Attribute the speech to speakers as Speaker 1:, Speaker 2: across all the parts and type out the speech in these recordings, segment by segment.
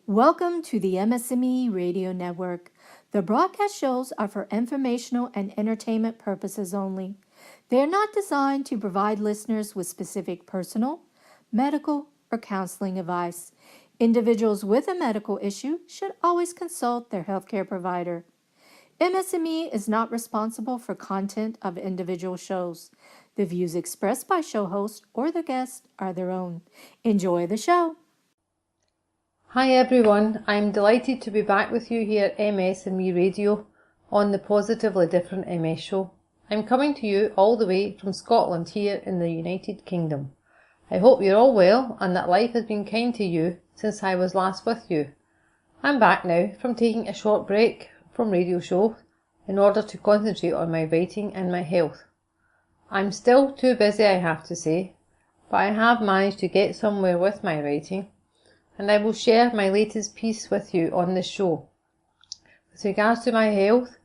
Speaker 1: Welcome to the MS&Me Radio Network. The broadcast shows are for informational and entertainment purposes only. They are not designed to provide listeners with specific personal, medical, or counseling advice. Individuals with a medical issue should always consult their healthcare provider. MS&Me is not responsible for content of individual shows. The views expressed by show hosts or their guests are their own. Enjoy the show.
Speaker 2: Hi everyone, I'm delighted to be back with you here at MS&Me Radio on the Positively Different MS show. I'm coming to you all the way from Scotland here in the United Kingdom. I hope you're all well and that life has been kind to you since I was last with you. I'm back now from taking a short break from radio shows in order to concentrate on my writing and my health. I'm still too busy, I have to say, but I have managed to get somewhere with my writing, and I will share my latest piece with you on this show. With regards to my health,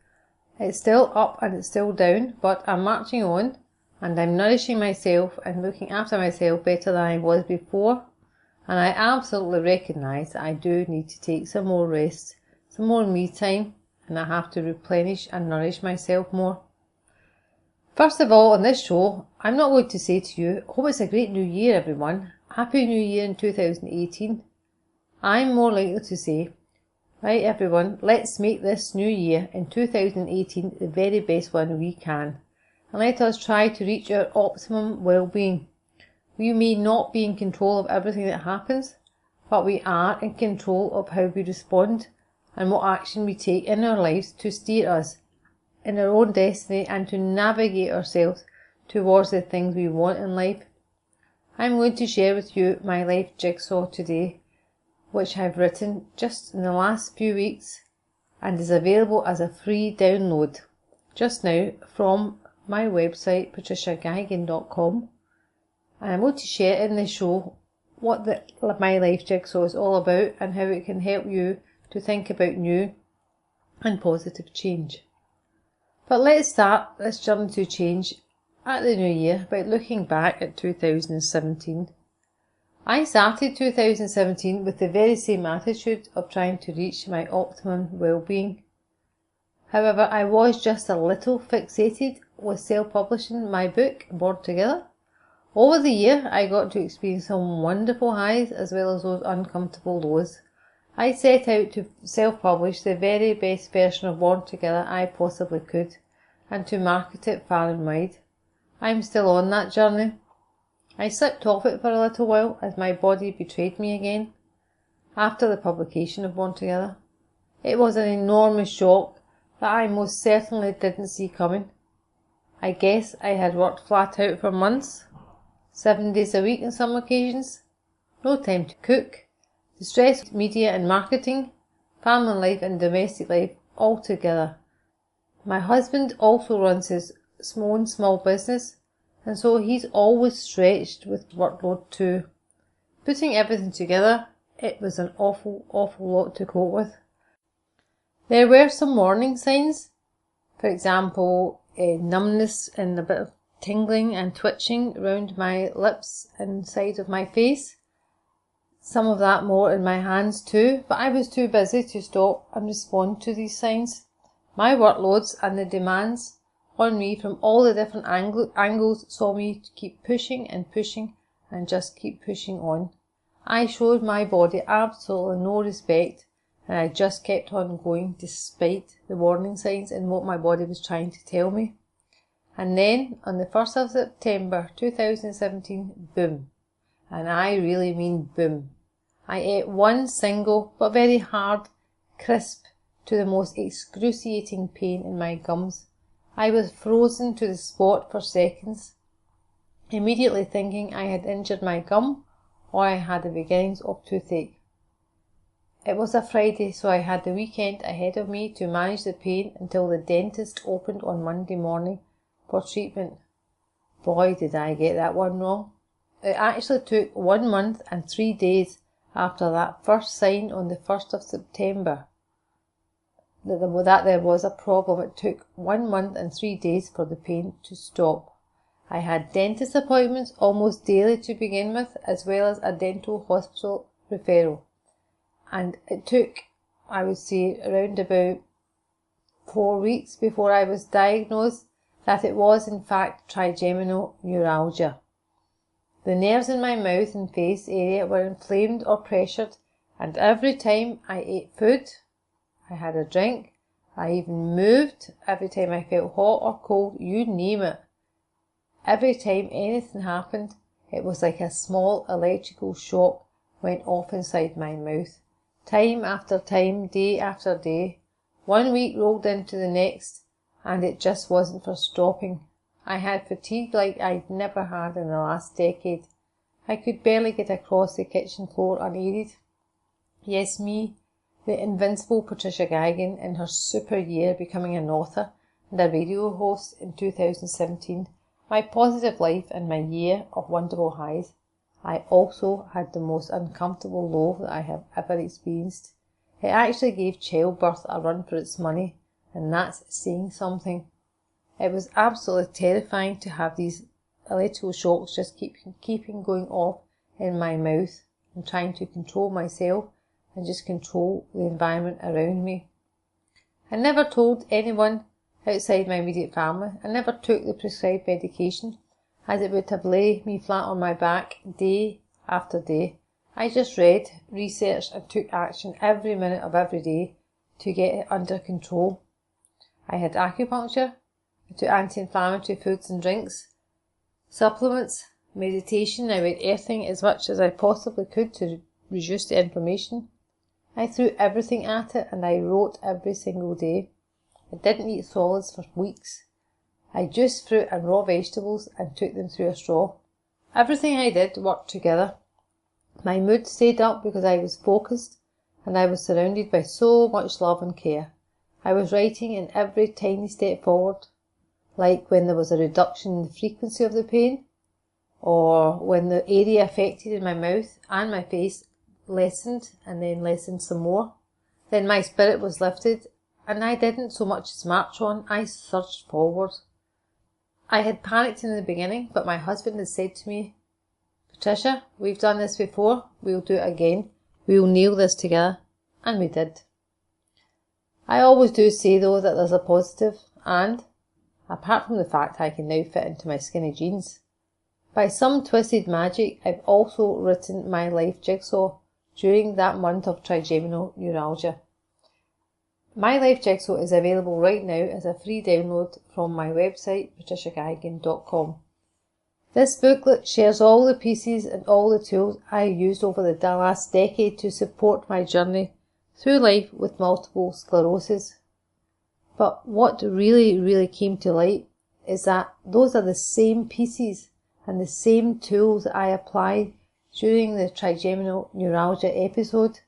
Speaker 2: it's still up and it's still down, but I'm marching on and I'm nourishing myself and looking after myself better than I was before, and I absolutely recognise that I do need to take some more rest, some more me time, and I have to replenish and nourish myself more. First of all, on this show, I'm not going to say to you, hope it's a great new year everyone, Happy New Year in 2018. I'm more likely to say, right everyone, let's make this new year in 2018 the very best one we can, and let us try to reach our optimum well-being. We may not be in control of everything that happens, but we are in control of how we respond and what action we take in our lives to steer us in our own destiny and to navigate ourselves towards the things we want in life. I'm going to share with you my life jigsaw today, which I've written just in the last few weeks and is available as a free download just now from my website patriciagagin.com, and I'm going to share in the show what my life jigsaw is all about and how it can help you to think about new and positive change. But let's start this journey to change at the new year by looking back at 2017. I started 2017 with the very same attitude of trying to reach my optimum well-being. However, I was just a little fixated with self-publishing my book, Born Together. Over the year, I got to experience some wonderful highs as well as those uncomfortable lows. I set out to self-publish the very best version of Born Together I possibly could and to market it far and wide. I'm still on that journey. I slipped off it for a little while as my body betrayed me again after the publication of Born Together. It was an enormous shock that I most certainly didn't see coming. I guess I had worked flat out for months, 7 days a week on some occasions, no time to cook, the stress of media and marketing, family life and domestic life all together. My husband also runs his own small business, and so he's always stretched with workload too. Putting everything together, it was an awful lot to cope with. There were some warning signs, for example, numbness and a bit of tingling and twitching around my lips and side of my face. Some of that more in my hands too, but I was too busy to stop and respond to these signs. My workloads and the demands on me from all the different angles saw me to keep pushing and just keep pushing on. I showed my body absolutely no respect, and I just kept on going despite the warning signs and what my body was trying to tell me. And then on the 1st of September 2017, boom. And I really mean boom. I ate one single but very hard crisp to the most excruciating pain in my gums. I was frozen to the spot for seconds, immediately thinking I had injured my gum or I had the beginnings of toothache. It was a Friday, so I had the weekend ahead of me to manage the pain until the dentist opened on Monday morning for treatment. Boy, did I get that one wrong. It actually took 1 month and 3 days after that first sign on the 1st of September that there was a problem. It took 1 month and 3 days for the pain to stop. I had dentist appointments almost daily to begin with, as well as a dental hospital referral. and it took, I would say, around about 4 weeks before I was diagnosed that it was in fact trigeminal neuralgia. The nerves in my mouth and face area were inflamed or pressured, and every time I ate food, I had a drink, I even moved, every time I felt hot or cold, you name it. Every time anything happened, it was like a small electrical shock went off inside my mouth. Time after time, day after day. 1 week rolled into the next, and it just wasn't for stopping. I had fatigue like I'd never had in the last decade. I could barely get across the kitchen floor unaided. Yes, me, the invincible Patricia Geigen, in her super year becoming an author and a radio host in 2017, my positive life and my year of wonderful highs. I also had the most uncomfortable low that I have ever experienced. It actually gave childbirth a run for its money, and that's saying something. It was absolutely terrifying to have these electrical shocks just keeping going off in my mouth and trying to control myself and just control the environment around me. I never told anyone outside my immediate family. I never took the prescribed medication, as it would have laid me flat on my back day after day. I just read, researched and took action every minute of every day to get it under control. I had acupuncture, I took anti-inflammatory foods and drinks, supplements, meditation. I ate everything as much as I possibly could to reduce the inflammation. I threw everything at it and I wrote every single day. I didn't eat solids for weeks. I juiced fruit and raw vegetables and took them through a straw. Everything I did worked together. My mood stayed up because I was focused and I was surrounded by so much love and care. I was writing in every tiny step forward, like when there was a reduction in the frequency of the pain, or when the area affected in my mouth and my face lessened and then lessened some more. Then my spirit was lifted and I didn't so much as march on, I surged forward. I had panicked in the beginning, but my husband had said to me, "Patricia, we've done this before, we'll do it again, we'll nail this together," and we did. I always do say though that there's a positive, and, apart from the fact I can now fit into my skinny jeans, by some twisted magic I've also written my life jigsaw during that month of trigeminal neuralgia. My Life Jigsaw is available right now as a free download from my website, patriciageigen.com. This booklet shares all the pieces and all the tools I used over the last decade to support my journey through life with multiple sclerosis. But what really came to light is that those are the same pieces and the same tools that I applied during the trigeminal neuralgia episode,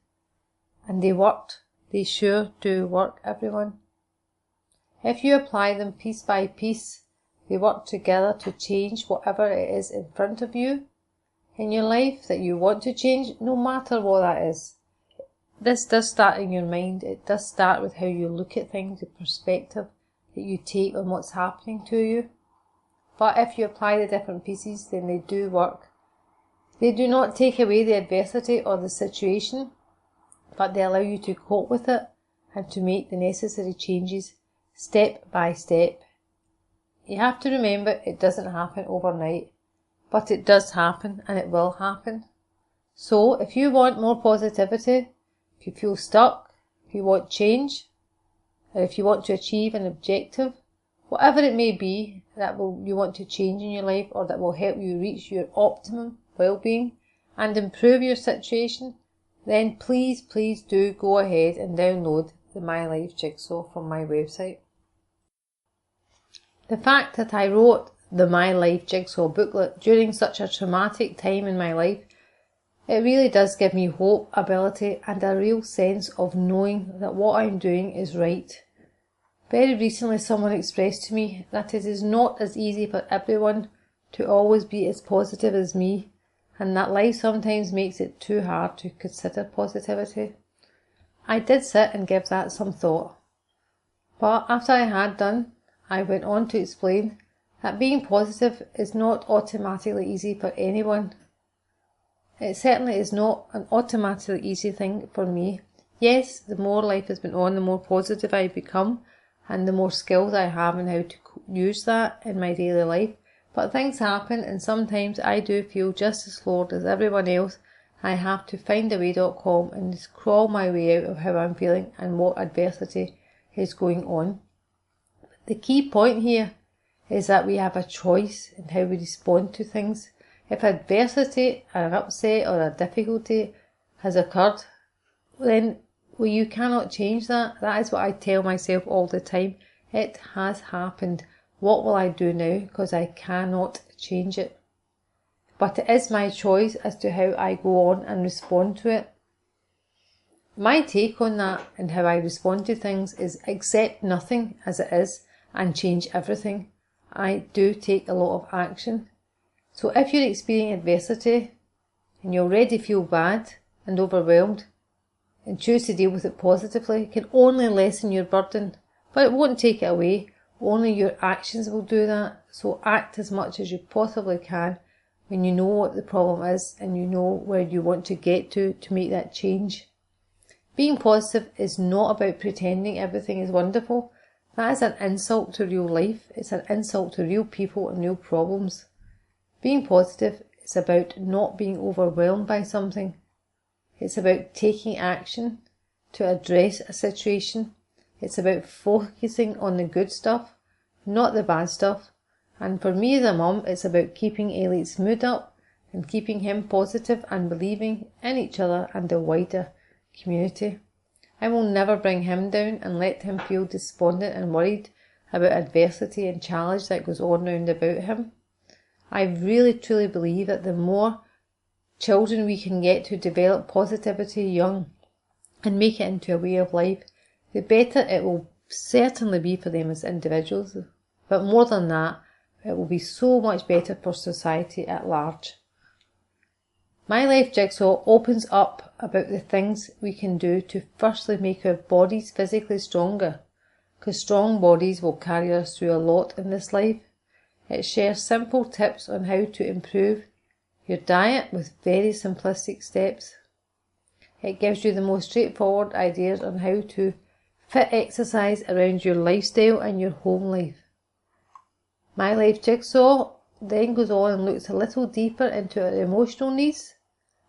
Speaker 2: and they worked. They sure do work, everyone. If you apply them piece by piece, they work together to change whatever it is in front of you in your life that you want to change, no matter what that is. This does start in your mind. It does start with how you look at things, the perspective that you take on what's happening to you. But if you apply the different pieces, then they do work. They do not take away the adversity or the situation, but they allow you to cope with it and to make the necessary changes step by step. You have to remember it doesn't happen overnight, but it does happen and it will happen. So if you want more positivity, if you feel stuck, if you want change, or if you want to achieve an objective, whatever it may be that you want to change in your life or that will help you reach your optimum well-being and improve your situation, then please do go ahead and download the My Life Jigsaw from my website. The fact that I wrote the My Life Jigsaw booklet during such a traumatic time in my life, it really does give me hope, ability and a real sense of knowing that what I'm doing is right. Very recently someone expressed to me that it is not as easy for everyone to always be as positive as me, and that life sometimes makes it too hard to consider positivity. I did sit and give that some thought. But after I had done, I went on to explain that being positive is not automatically easy for anyone. It certainly is not an automatically easy thing for me. Yes, the more life has been on, the more positive I become, and the more skills I have in how to use that in my daily life. But things happen, and sometimes I do feel just as floored as everyone else. I have to findaway.com and crawl my way out of how I'm feeling and what adversity is going on. The key point here is that we have a choice in how we respond to things. If adversity, an upset or a difficulty has occurred, then you cannot change that. That is what I tell myself all the time. It has happened. What will I do now? Because I cannot change it. But it is my choice as to how I go on and respond to it. My take on that and how I respond to things is accept nothing as it is and change everything. I do take a lot of action. So if you're experiencing adversity and you already feel bad and overwhelmed and choose to deal with it positively, it can only lessen your burden, but it won't take it away. Only your actions will do that. So act as much as you possibly can when you know what the problem is and you know where you want to get to make that change. Being positive is not about pretending everything is wonderful. That is an insult to real life. It's an insult to real people and real problems. Being positive is about not being overwhelmed by something. It's about taking action to address a situation. It's about focusing on the good stuff, not the bad stuff. And for me as a mum, it's about keeping Elliot's mood up and keeping him positive and believing in each other and the wider community. I will never bring him down and let him feel despondent and worried about adversity and challenge that goes on round about him. I really truly believe that the more children we can get to develop positivity young and make it into a way of life, the better it will certainly be for them as individuals. But more than that, it will be so much better for society at large. My Life Jigsaw opens up about the things we can do to firstly make our bodies physically stronger, because strong bodies will carry us through a lot in this life. It shares simple tips on how to improve your diet with very simplistic steps. It gives you the most straightforward ideas on how to fit exercise around your lifestyle and your home life. My Life Jigsaw then goes on and looks a little deeper into our emotional needs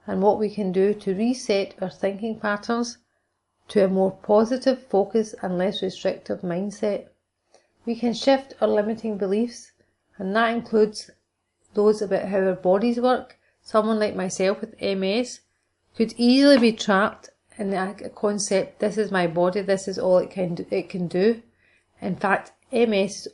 Speaker 2: and what we can do to reset our thinking patterns to a more positive focus and less restrictive mindset. We can shift our limiting beliefs, and that includes those about how our bodies work. Someone like myself with MS could easily be trapped in the concept, this is my body, this is all it can do. In fact, MS is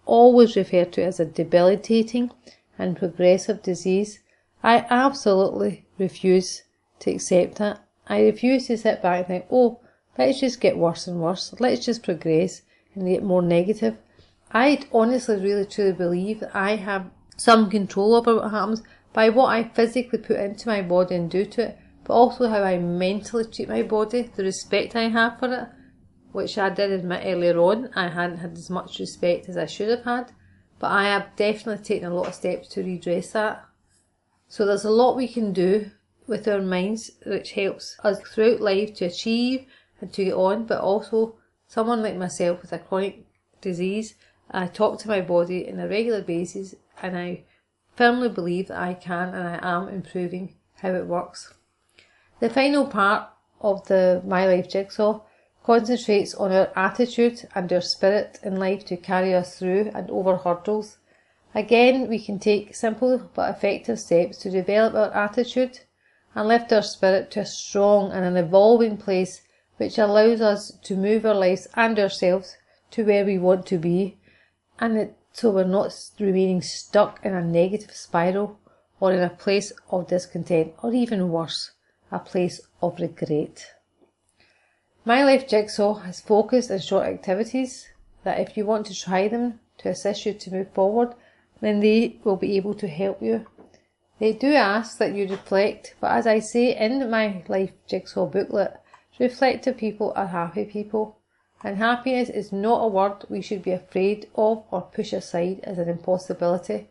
Speaker 2: always referred to as a debilitating and progressive disease. I absolutely refuse to accept that. I refuse to sit back and think, oh, let's just get worse and worse. Let's just progress and get more negative. I honestly, really, truly believe that I have some control over what happens by what I physically put into my body and do to it, but also how I mentally treat my body, the respect I have for it, which I did admit earlier on, I hadn't had as much respect as I should have had, but I have definitely taken a lot of steps to redress that. So there's a lot we can do with our minds which helps us throughout life to achieve and to get on, but also someone like myself with a chronic disease, I talk to my body on a regular basis and I firmly believe that I can and I am improving how it works. The final part of the My Life Jigsaw concentrates on our attitude and our spirit in life to carry us through and over hurdles. Again, we can take simple but effective steps to develop our attitude and lift our spirit to a strong and an evolving place which allows us to move our lives and ourselves to where we want to be, so we're not remaining stuck in a negative spiral or in a place of discontent, or even worse, a place of regret. My Life Jigsaw has focused and short activities that if you want to try them to assist you to move forward, then they will be able to help you. They do ask that you reflect, but as I say in my Life Jigsaw booklet, reflective people are happy people, and happiness is not a word we should be afraid of or push aside as an impossibility.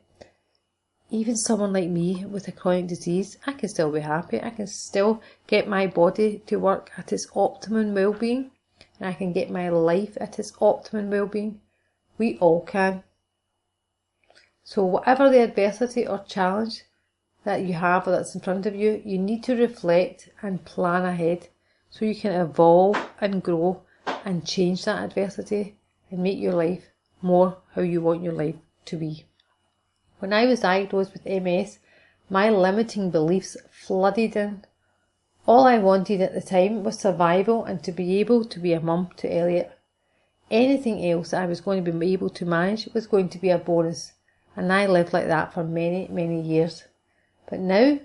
Speaker 2: even someone like me with a chronic disease, I can still be happy. I can still get my body to work at its optimum well-being, and I can get my life at its optimum well-being. We all can. So whatever the adversity or challenge that you have or that's in front of you, you need to reflect and plan ahead so you can evolve and grow and change that adversity and make your life more how you want your life to be. When I was diagnosed with MS, my limiting beliefs flooded in. All I wanted at the time was survival and to be able to be a mum to Elliot. Anything else that I was going to be able to manage was going to be a bonus, and I lived like that for many, many years. But now,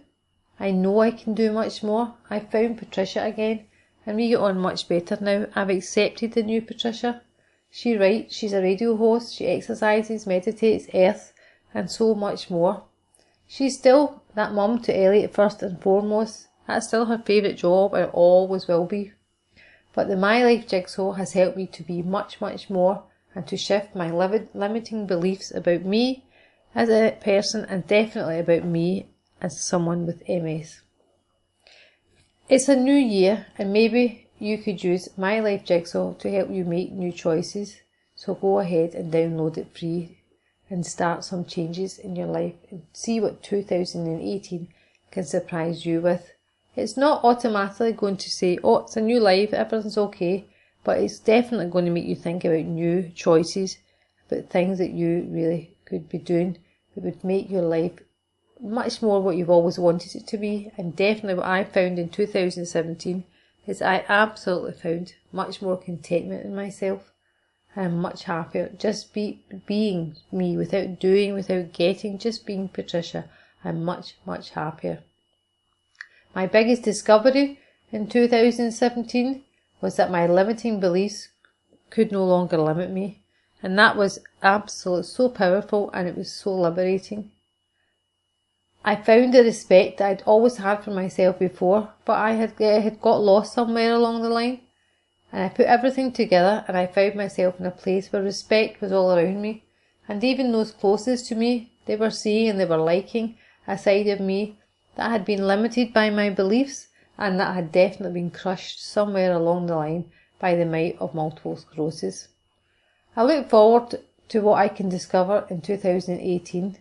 Speaker 2: I know I can do much more. I've found Patricia again, and we get on much better now. I've accepted the new Patricia. She writes, she's a radio host, she exercises, meditates, earth, and so much more. She's still that mum to Elliot first and foremost. That's still her favourite job and it always will be. But the My Life Jigsaw has helped me to be much, much more and to shift my limiting beliefs about me as a person and definitely about me as someone with MS. It's a new year and maybe you could use My Life Jigsaw to help you make new choices. So go ahead and download it free and start some changes in your life and see what 2018 can surprise you with. It's not automatically going to say, oh, it's a new life, everything's okay, but it's definitely going to make you think about new choices, about things that you really could be doing that would make your life much more what you've always wanted it to be. And definitely what I found in 2017 is I absolutely found much more contentment in myself. I'm much happier just being me, without doing, without getting, just being Patricia. I'm much, much happier. My biggest discovery in 2017 was that my limiting beliefs could no longer limit me. And that was absolutely so powerful and it was so liberating. I found the respect that I'd always had for myself before, but I had got lost somewhere along the line. And I put everything together and I found myself in a place where respect was all around me. And even those closest to me, they were seeing and they were liking a side of me that had been limited by my beliefs and that had definitely been crushed somewhere along the line by the might of multiple sclerosis. I look forward to what I can discover in 2018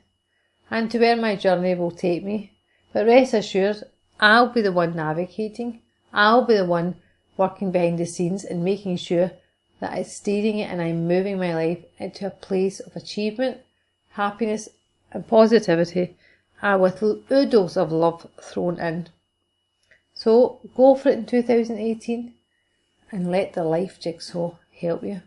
Speaker 2: and to where my journey will take me. But rest assured, I'll be the one navigating. I'll be the one working behind the scenes and making sure that I'm steering it and I'm moving my life into a place of achievement, happiness and positivity, with oodles of love thrown in. So go for it in 2018 and let the Life Jigsaw help you.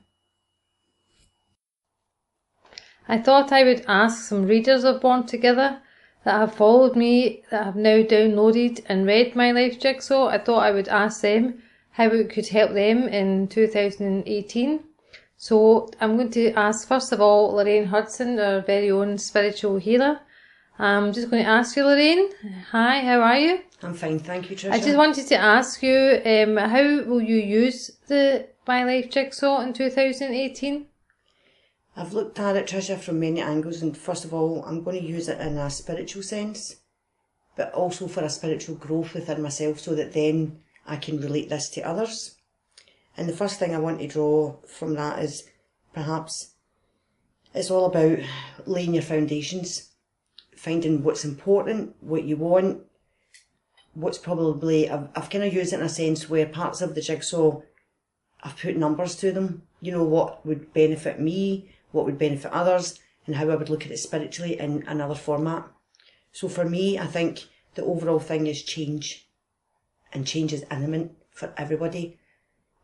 Speaker 2: I thought I would ask some readers of Born Together that have followed me, that have now downloaded and read My Life Jigsaw. I thought I would ask them how it could help them in 2018. So I'm going to ask first of all Lorraine Hudson, our very own spiritual healer. I'm just going to ask you, Lorraine. Hi, how are you?
Speaker 3: I'm fine, thank you, Tricia.
Speaker 2: I just wanted to ask you, how will you use the My Life Jigsaw in 2018?
Speaker 3: I've looked at it, Tricia, from many angles, and first of all, I'm going to use it in a spiritual sense, but also for a spiritual growth within myself so that then I can relate this to others. And the first thing I want to draw from that is perhaps it's all about laying your foundations, finding what's important, what you want, what's probably, I've kind of used it in a sense where parts of the jigsaw, I've put numbers to them, you know, what would benefit me, what would benefit others, and how I would look at it spiritually in another format. So for me, I think the overall thing is change, and change is imminent for everybody.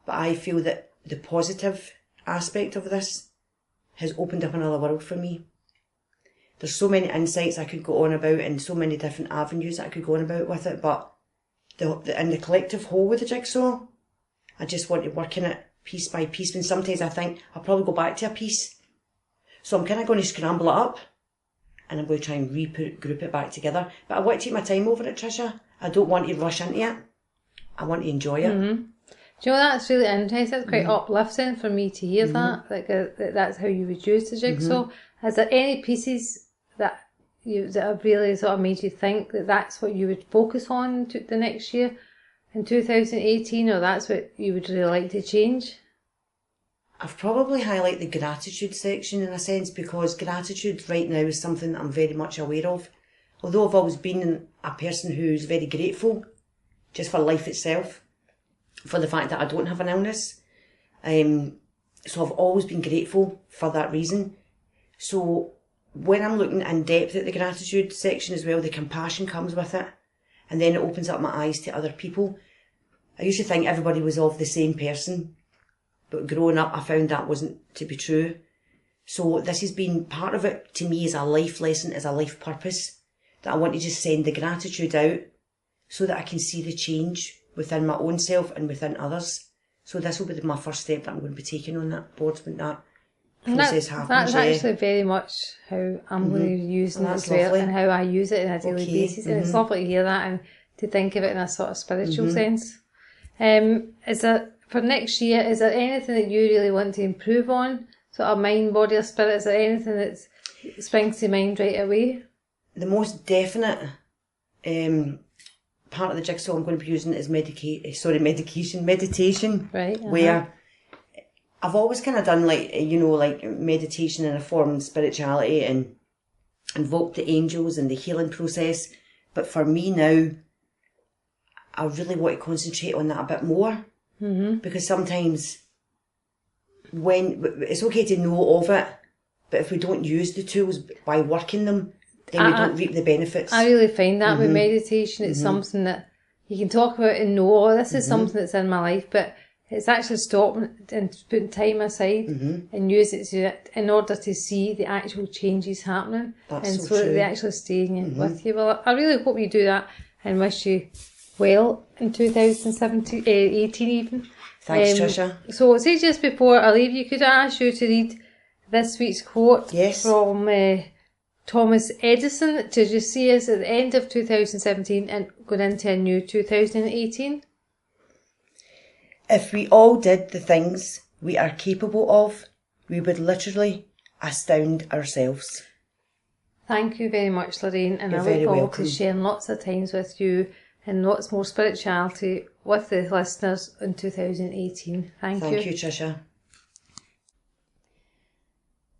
Speaker 3: But I feel that the positive aspect of this has opened up another world for me. There's so many insights I could go on about and so many different avenues I could go on about with it, but in the collective whole with the jigsaw, I just want to work in it piece by piece, and sometimes I think I'll probably go back to a piece. So I'm kind of going to scramble it up and I'm going to try and group it back together. But I want to take my time over it, Tricia. I don't want to rush into it. I want to enjoy it.
Speaker 2: Mm-hmm. Do you know, that's really interesting. That's quite uplifting for me to hear that. Like that's how you would use the jigsaw. Is there any pieces that that have really sort of made you think that that's what you would focus on the next year in 2018, or that's what you would really like to change?
Speaker 3: I've probably highlighted the gratitude section in a sense, because gratitude right now is something that I'm very much aware of. Although I've always been a person who's very grateful just for life itself, for the fact that I don't have an illness. So I've always been grateful for that reason. So when I'm looking in depth at the gratitude section as well, the compassion comes with it. And then it opens up my eyes to other people. I used to think everybody was of the same person, but growing up I found that wasn't to be true. So this has been part of it to me as a life lesson, as a life purpose, that I want to just send the gratitude out so that I can see the change within my own self and within others. So this will be my first step that I'm going to be taking on that board when that process happens.
Speaker 2: That's actually very much how I'm going to be using it as well, and how I use it on a daily basis. And it's lovely to hear that and to think of it in a sort of spiritual sense. Is there, for next year, is there anything that you really want to improve on? Sort of mind, body or spirit? Is there anything that springs to mind right away?
Speaker 3: The most definite part of the jigsaw I'm going to be using is meditation.
Speaker 2: Right.
Speaker 3: Where I've always kind of done like meditation in a form of spirituality and invoked the angels and the healing process. But for me now, I really want to concentrate on that a bit more. Because sometimes when it's okay to know of it, but if we don't use the tools by working them, then we don't reap the benefits.
Speaker 2: I really find that with meditation, it's something that you can talk about and know, oh, this is something that's in my life, but it's actually stopping and putting time aside and use it in order to see the actual changes happening.
Speaker 3: That's
Speaker 2: and
Speaker 3: so
Speaker 2: that
Speaker 3: true.
Speaker 2: they actually staying with you. Well, I really hope you do that and wish you well in 2018 even.
Speaker 3: Thanks, Trisha.
Speaker 2: So, say just before I leave you, could I ask you to read this week's quote from Thomas Edison to just see us at the end of 2017 and going into a new 2018?
Speaker 3: If we all did the things we are capable of, we would literally astound ourselves.
Speaker 2: Thank you very much, Lorraine, and
Speaker 3: You're
Speaker 2: I look
Speaker 3: very
Speaker 2: forward
Speaker 3: welcome.
Speaker 2: to sharing lots of times with you and lots more spirituality with the listeners in 2018. Thank you.
Speaker 3: Thank you, Trisha.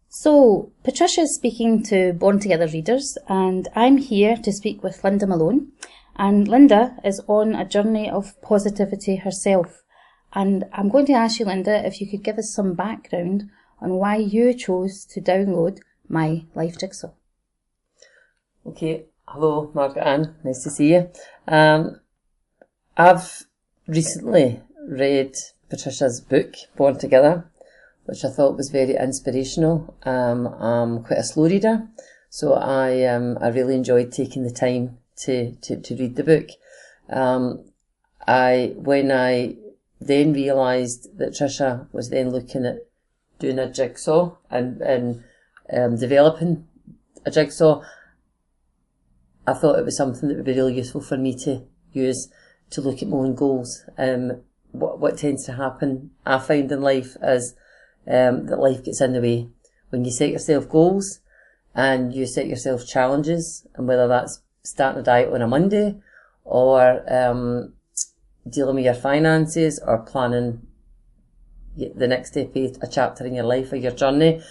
Speaker 4: So, Patricia is speaking to Born Together readers, and I'm here to speak with Linda Malone. And Linda is on a journey of positivity herself. And I'm going to ask you, Linda, if you could give us some background on why you chose to download My Life Jigsaw.
Speaker 5: Okay, hello Margaret Ann, nice to see you. I've recently read Patricia's book, Born Together, which I thought was very inspirational. I'm quite a slow reader, so I really enjoyed taking the time to read the book. When I then realised that Trisha was then looking at doing a jigsaw and developing a jigsaw, I thought it was something that would be really useful for me to use to look at my own goals. What tends to happen, I find in life, is that life gets in the way. When you set yourself goals and you set yourself challenges, and whether that's starting a diet on a Monday or dealing with your finances or planning the next step, a chapter in your life or your journey,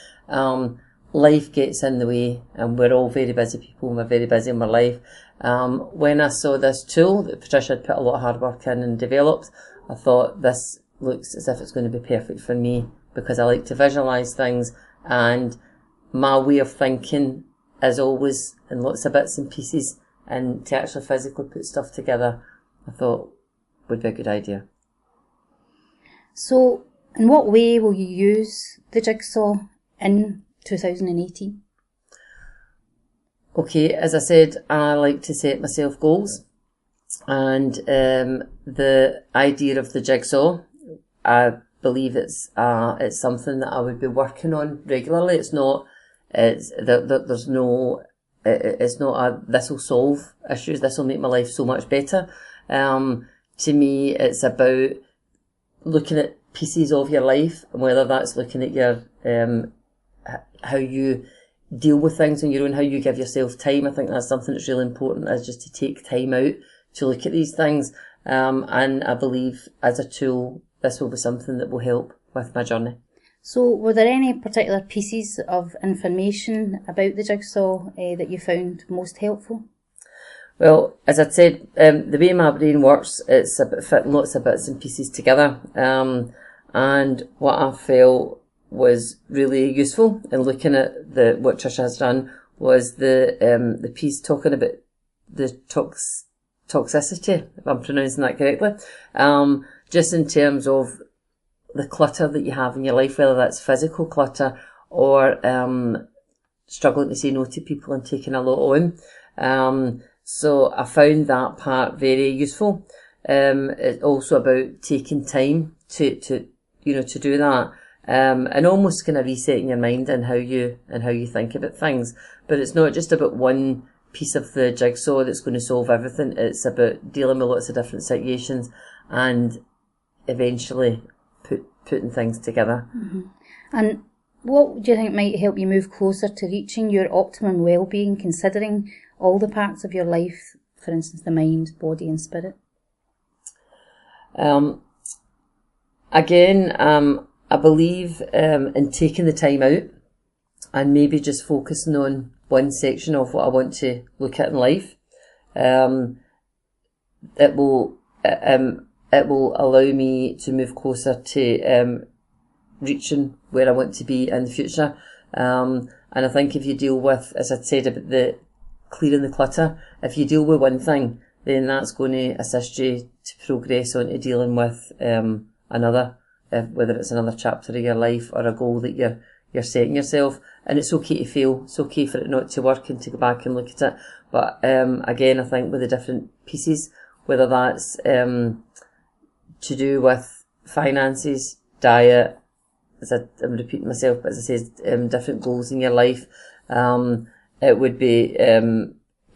Speaker 5: life gets in the way, and we're all very busy people and we're very busy in our life. When I saw this tool that Patricia had put a lot of hard work in and developed, I thought this looks as if it's going to be perfect for me, because I like to visualise things, and my way of thinking is always in lots of bits and pieces, and to actually physically put stuff together, I thought would be a good idea.
Speaker 4: So, in what way will you use the jigsaw in 2018?
Speaker 5: Okay, as I said, I like to set myself goals, and the idea of the jigsaw, I believe it's something that I would be working on regularly. It's not this will solve issues, this will make my life so much better. To me, it's about looking at pieces of your life, and whether that's looking at your how you deal with things on your own, how you give yourself time. I think that's something that's really important, is just to take time out to look at these things. And I believe as a tool, this will be something that will help with my journey.
Speaker 4: So were there any particular pieces of information about the jigsaw that you found most helpful?
Speaker 5: Well, as I said, the way my brain works, it's about fitting lots of bits and pieces together. And what I felt was really useful in looking at what Trisha has done was the piece talking about the toxicity, if I'm pronouncing that correctly. Just in terms of the clutter that you have in your life, whether that's physical clutter or struggling to say no to people and taking a lot on. So I found that part very useful. It's also about taking time to do that. And almost kind of resetting your mind and how you think about things. But it's not just about one piece of the jigsaw that's going to solve everything. It's about dealing with lots of different situations and eventually putting things together.
Speaker 4: Mm-hmm. And what do you think might help you move closer to reaching your optimum well-being, considering all the parts of your life, for instance, the mind, body and spirit?
Speaker 5: I believe in taking the time out and maybe just focusing on one section of what I want to look at in life. It will allow me to move closer to reaching where I want to be in the future. And I think if you deal with, as I said, about the clearing the clutter, if you deal with one thing, then that's going to assist you to progress on to dealing with another, whether it's another chapter of your life or a goal that you're setting yourself. And it's okay to fail. It's okay for it not to work and to go back and look at it. But again, I think with the different pieces, whether that's to do with finances, diet, I'm repeating myself, but as I said, different goals in your life, it would be,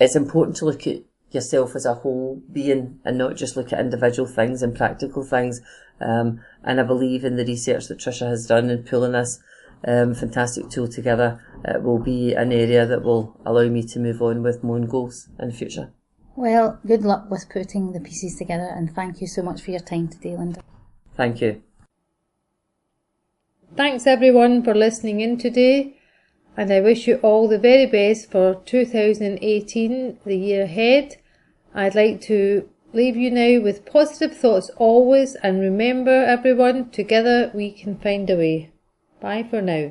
Speaker 5: it's important to look at yourself as a whole being and not just look at individual things and practical things. And I believe in the research that Trisha has done in pulling this fantastic tool together. It will be an area that will allow me to move on with my own goals in the future.
Speaker 4: Well, good luck with putting the pieces together, and thank you so much for your time today, Linda.
Speaker 5: Thank you.
Speaker 2: Thanks everyone for listening in today, and I wish you all the very best for 2018, the year ahead. I'd like to leave you now with positive thoughts always, and remember everyone, together we can find a way. Bye for now.